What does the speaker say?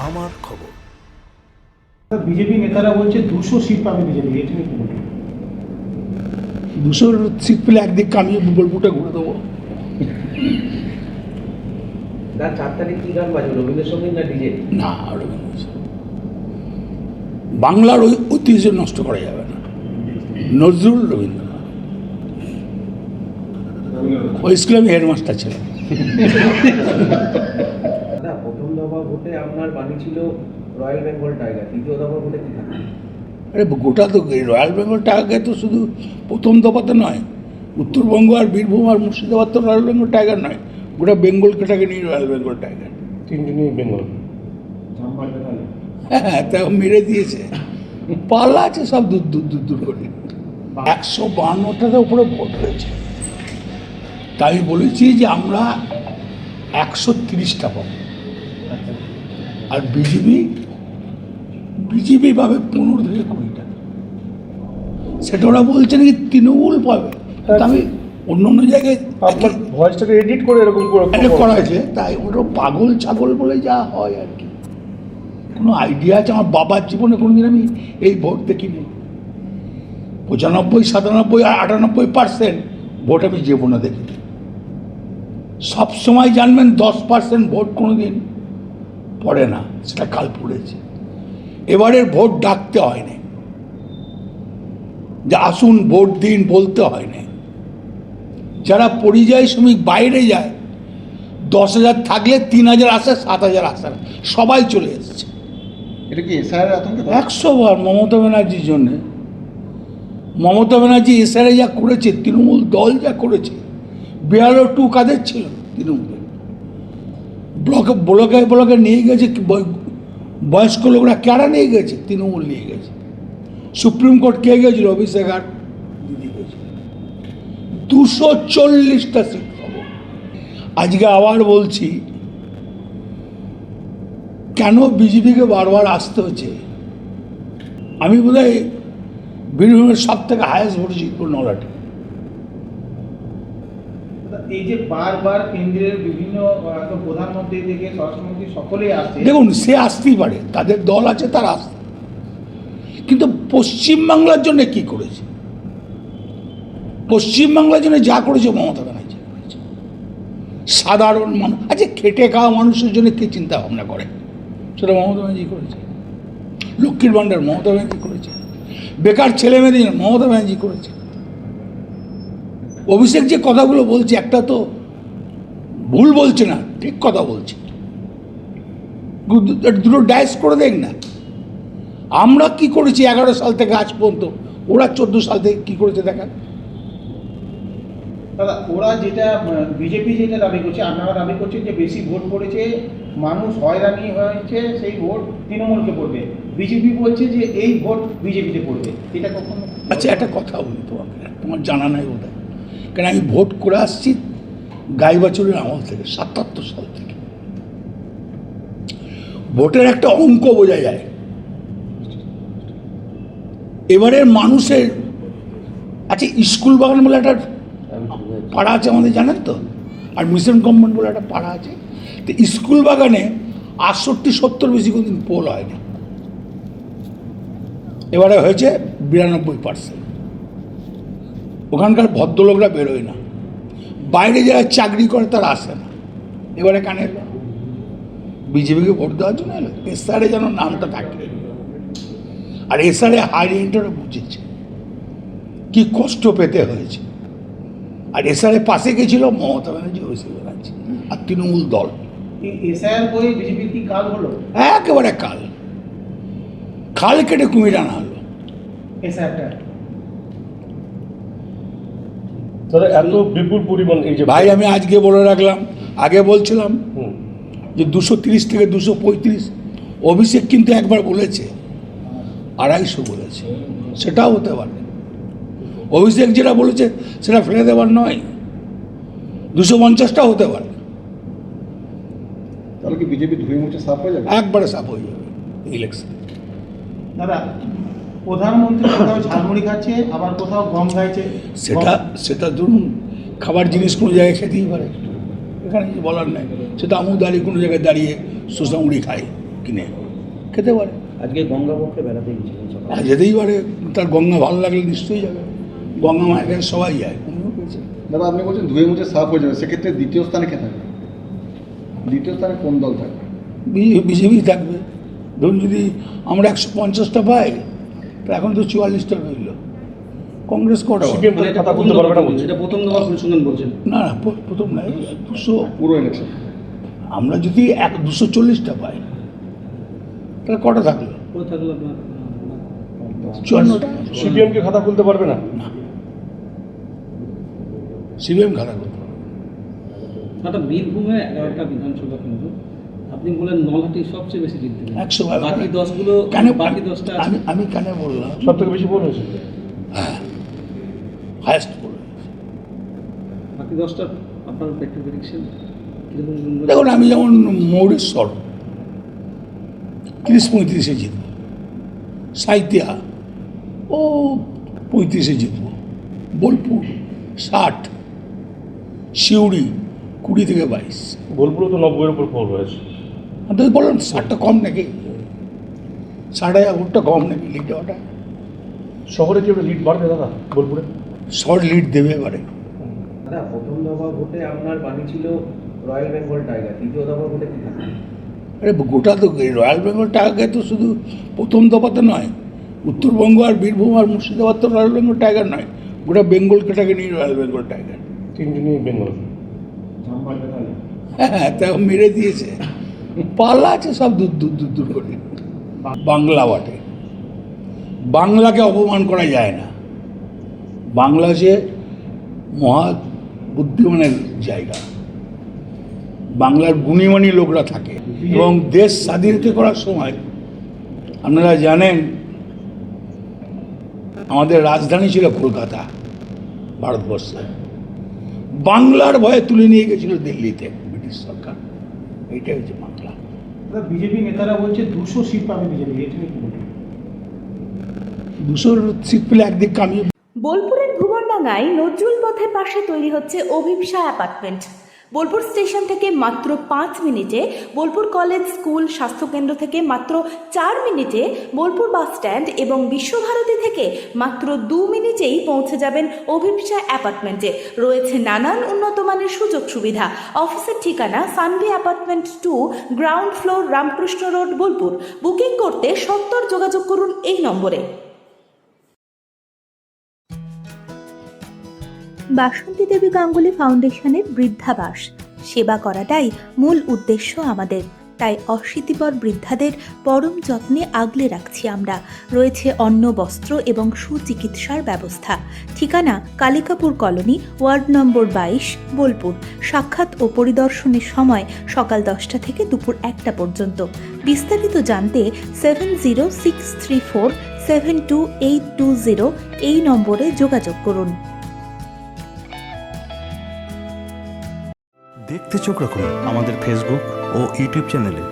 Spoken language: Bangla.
আমার খবর। বিজেপি নেতারা বলছে 200 সিট পাবে বিজেপি, এটা নিয়ে কি বলবেন? 200 সিট পেলে একদিক কামিয়ে বোলপুরটা ঘুরে দেবো। তার 4 তারিখ কি গান বাজবে, রবীন্দ্রসঙ্গীত না ডিজে? না, বাংলার ওই ঐতিহ্য নষ্ট করা যাবে না। নজরুল, রবীন্দ্রনাথ। ওই স্কুলে আমি হেডমাস্টার ছিলাম। দাদা, প্রথম দফা ভোটে আপনার বাণী ছিল রয়্যাল বেঙ্গল টাইগার, দ্বিতীয় দফা ভোটে কি থাকবে? আরে গোটা তো রয়্যাল বেঙ্গল টাইগার তো শুধু প্রথম দফাতে নয়, উত্তরবঙ্গ আর বীরভূম আর মুর্শিদাবাদ তো রয়্যাল বেঙ্গল টাইগার নয়, গোটা বেঙ্গল কেটাকে নিয়ে রয়্যাল বেঙ্গল টাইগার। তিনটে নিয়ে বেঙ্গল ঝাম্পাটা তাহলে হ্যাঁ, তা মেরে দিয়েছে, পাল্লা আছে সব দূর দূর দূর দূর করে। 152টার উপরে ভোট হয়েছে, তাই আমি বলেছি যে আমরা 130টা পাবো, আর বিজেপি পাবে 15 থেকে 20টা। সেটা ওরা বলছে নাকি তৃণমূল পাবে, তা আমি অন্য অন্য জায়গায় আপনার ভয়েসটাকে এডিট করে এরকম এটা করা হয়েছে, তাই ওটা পাগল ছাগল বলে যা হয় আর কি। কোনো আইডিয়া আছে? আমার বাবার জীবনে কোনোদিন আমি এই ভোট দেখিনি। 95, 97, 98% ভোট আমি জীবনে দেখিনি। সবসময় জানবেন 10% ভোট কোনোদিন পড়ে না, সেটা কাল পড়েছে। এবারের ভোট ডাকতে হয়নি, যে আসুন ভোট দিন বলতে হয়নি। যারা পরিযায়ী শ্রমিক বাইরে যায়, 10,000 থাকলে 3,000 আসে, 7,000 আসে না, সবাই চলে এসেছে। এটা কি এসআইআর আতঙ্কে? 100 বার মমতা ব্যানার্জির জন্যে। মমতা ব্যানার্জি এসআরে যা করেছে, তৃণমূল দল যা করেছে, 42 কাদের ছিল তৃণমূলের। ব্লকে নিয়ে গেছে, বয়স্ক লোকরা কারা নিয়ে গেছে? তৃণমূল নিয়ে গেছে। সুপ্রিম কোর্ট কে গেছিল? অভিষেক আর দিদি গেছিল। 240টা সিট পাবো। আজকে আবার বলছি, কেন বিজেপিকে বারবার আসতে হচ্ছে? আমি বোধহয় বীরভূমের সব থেকে হায়েস্ট ভোট জিতব নলাটি। এই যে বারবার কেন্দ্রের বিভিন্ন প্রধানমন্ত্রী থেকে স্বরাষ্ট্রমন্ত্রী সকলেই আসছে, দেখুন, সে আসতেই পারে, তাদের দল আছে, তারা আসতে। কিন্তু পশ্চিমবাংলার জন্য কি করেছে? পশ্চিমবাংলার জন্য যা করেছে মমতা ব্যানার্জি করেছে। সাধারণ মানুষ, আচ্ছা খেটে খাওয়া মানুষের জন্য কে চিন্তা ভাবনা করে? সেটা মমতা ব্যানার্জি করেছে। লক্ষ্মীর ভাণ্ডার মমতা ব্যানার্জি করেছে। বেকার ছেলে মেয়েদের জন্য মমতা ব্যানার্জি করেছে। অভিষেক যে কথাগুলো বলছে, একটা তো ভুল বলছে না, ঠিক কথা বলছে। দুটো ডাইস করে দেখ না। আমরা কি করেছি 11 সাল থেকে আজ পর্যন্ত, ওরা 14 সাল থেকে কি করেছে দেখা। দাদা ওরা যেটা বিজেপি যেটা দাবি করছে, আপনারা দাবি করছেন যে বেশি ভোট পড়েছে, মানুষ হয়রানি হয়েছে, সেই ভোট তৃণমূলকে পড়বে। বিজেপি বলছে যে এই ভোট বিজেপিতে পড়বে, এটা কখনো? আচ্ছা, একটা কথা বলি তোমাকে, তোমার জানা নাই বোধ হয়, কেন আমি ভোট করে আসছি গাইবাছড়ির আমল থেকে, 77 সাল থেকে। ভোটের একটা অঙ্ক বোঝা যায়। এবারের মানুষের, আচ্ছা স্কুল বাগান বলে একটা পাড়া আছে আমাদের, জানেন তো? আর মিশন কম্পাউন্ড বলে একটা পাড়া আছে। তো স্কুল বাগানে 68-70 বেশি কোনদিন পোল হয় না, এবারে হয়েছে 92%। ওখানকার ভদ্রলোকরা বেরোয় না, বাইরে যারা চাকরি করে তারা আসে না। এবারে কানে এলো, বিজেপিকে ভোট দেওয়ার জন্য এলো। এসআরে যেন নামটা থাকে, আর এসআরে হাইরেন্টারও বুঝেছে কি কষ্ট পেতে হয়েছে। আর এসআরে পাশে গেছিল মমতা ব্যানার্জি, অভিষেক ব্যানার্জি আর তৃণমূল দল। এসআইআর করে বিজেপির কি কাল হলো? একেবারে খাল কেটে কুমির আনা হলো। এসআইআরটা তাহলে এত বিপুল পরিমাণ এই যে ভাই, আমি আজকে বলে রাখলাম, আগে বলছিলাম যে 230 থেকে 235। অভিষেক কিন্তু একবার বলেছে 250 বলেছে, সেটাও হতে পারে। অভিষেক যেটা বলেছে সেটা ফেলে দেওয়ার নয়, 250টাও হতে পারে। তাহলে কি বিজেপি ধুয়ে মুছে সাফ হয়ে যাবে? একবারে সাফ হয়ে যাবে ইলেকশন। দাদা, প্রধানমন্ত্রী কোথাও ঝালমুড়ি খাচ্ছে, আবার কোথাও গম খাইছে। সেটা ধরুন, খাবার জিনিস কোনো জায়গায় খেতেই পারে, এখানে কিছু বলার নাই। সেটা আমুদ আলী কোনো জায়গায় দাঁড়িয়ে শোষা মুড়ি খায়, কিনে খেতে পারে। আজকে গঙ্গাবক্ষে বেড়াতে গেছিলেন সকালে। আর যেতেই পারে, তার গঙ্গা ভালো লাগলে নিশ্চয়ই যাবে। গঙ্গা মায়ের কাছে সবাই যায়, উনিও পেয়েছে। দাদা আপনি বলছেন ধুয়ে মুছে সাফ হয়ে যাবে, সেক্ষেত্রে দ্বিতীয় স্থানে কে থাকবে? দ্বিতীয় স্থানে কোন দল থাকবে? বিজেপি থাকবে। ধরুন যদি আমরা 150টা পাই, তো এখন তো 44টা রইল। কংগ্রেস কটা? সিপিএম তো খাতা খুলতে পারবে না বলছে। এটা প্রথম দফা পরিসংখ্যান বলছেন। না না, প্রথম নয়, 200। পুরো ইলেকশন আমরা যদি 240টা পাই, তাহলে কটা থাকলো? করে থাকলে আপনার 54টা। সিপিএম কে খাতা খুলতে পারবে না? না, সিপিএম খারাপ করতে পারবে। একটা বীরভূমে 11টা বিধানসভা কিন্তু আপনি বলেন নলহাটি সবচেয়ে বেশি লিড দিলেন। 100 বাকি 10গুলো কেন? বাকি 10টা আমি কেন বললাম? সব থেকে বেশি ভোট হয়েছে। হ্যাঁ, হায়েস্ট বলে। বাকি 10টা আপনার একটা প্রেডিকশন কিরকম? দেখুন, আমি যেমন মৌরেশ্বর 30-35-এ জিতব, সাইতিয়া ও 35-এ জিতব, বোলপুর 60, সিউড়ি 20-22। বোলপুরে তো 90-এর উপর ফল হয়েছে। তো বললাম 60টা কম নাকি? 60,000 ভোটটা কম নাকি লিড দেওয়াটা? শহরে কি লিড বাড়বে দাদা বোলপুরে? শর্ট লিড দেবে এবারে। দাদা প্রথম দফা ভোটে আপনার বাণী ছিল রয়্যাল বেঙ্গল টাইগার, দ্বিতীয় দফা ভোটে কি থাকবে? আরে গোটা তো এই রয়্যাল বেঙ্গল টাইগার তো শুধু প্রথম দফাতে নয়, উত্তরবঙ্গ আর বীরভূম আর মুর্শিদাবাদ তো রয়্যাল বেঙ্গল টাইগার নয়, গোটা বেঙ্গল কেটাকে নিয়ে রয়্যাল বেঙ্গল টাইগার। তিনজনই বেঙ্গল। হ্যাঁ, তা মেরে দিয়েছে, পাল্লা আছে সব দূর দূর দূর দূর করে। বাংলা বটে, বাংলাকে অপমান করা যায় না। বাংলা যে মহা বুদ্ধিমানের জায়গা, বাংলার গুণীমানী লোকরা থাকে। এবং দেশ স্বাধীনতা করার সময় আপনারা জানেন আমাদের রাজধানী ছিল কলকাতা, ভারতবর্ষে। বাংলার ভয়ে তুলে নিয়ে গেছিল দিল্লিতে ব্রিটিশ সরকার। এইটাই হচ্ছে বাংলা। বিজেপি নেতারা বলছে 200 সিট পাবে বিজেপি, এটা নিয়ে কি বলবেন? 200 সিট পেলে একদিক কামিয়ে। বোলপুরের ভুবনডাঙ্গায় নজরুল পথের পাশে তৈরি হচ্ছে অভিপ্সা অ্যাপার্টমেন্ট। বোলপুর স্টেশন থেকে মাত্র 5 মিনিটে, বোলপুর কলেজ, স্কুল, স্বাস্থ্যকেন্দ্র থেকে মাত্র 4 মিনিটে, বোলপুর বাস স্ট্যান্ড এবং বিশ্বভারতী থেকে মাত্র 2 মিনিটেই পৌঁছে যাবেন অভিপ্সা অ্যাপার্টমেন্টে। রয়েছে নানান উন্নত মানের সুযোগ সুবিধা। অফিসের ঠিকানা Sanvi apartment 2, ground floor, Ramakrishna road, Bolpur. Booking করতে সত্তর যোগাযোগ করুন এই নম্বরে। বাসন্তী দেবী গাঙ্গুলি ফাউন্ডেশনের বৃদ্ধাবাস সেবা করাটাই মূল উদ্দেশ্য আমাদের। তাই অশীতিপর বৃদ্ধাদের পরম যত্নে আগলে রাখছি আমরা। রয়েছে অন্ন, বস্ত্র এবং সুচিকিৎসার ব্যবস্থা। ঠিকানা Kalikapur colony, ward number 22, Bolpur. সাক্ষাৎ ও পরিদর্শনের সময় সকাল 10টা থেকে দুপুর 1টা পর্যন্ত। বিস্তারিত জানতে 7064728820 এই নম্বরে যোগাযোগ করুন। দেখতে চোখ রাখুন আমাদের ফেসবুক ও ইউটিউব চ্যানেলে।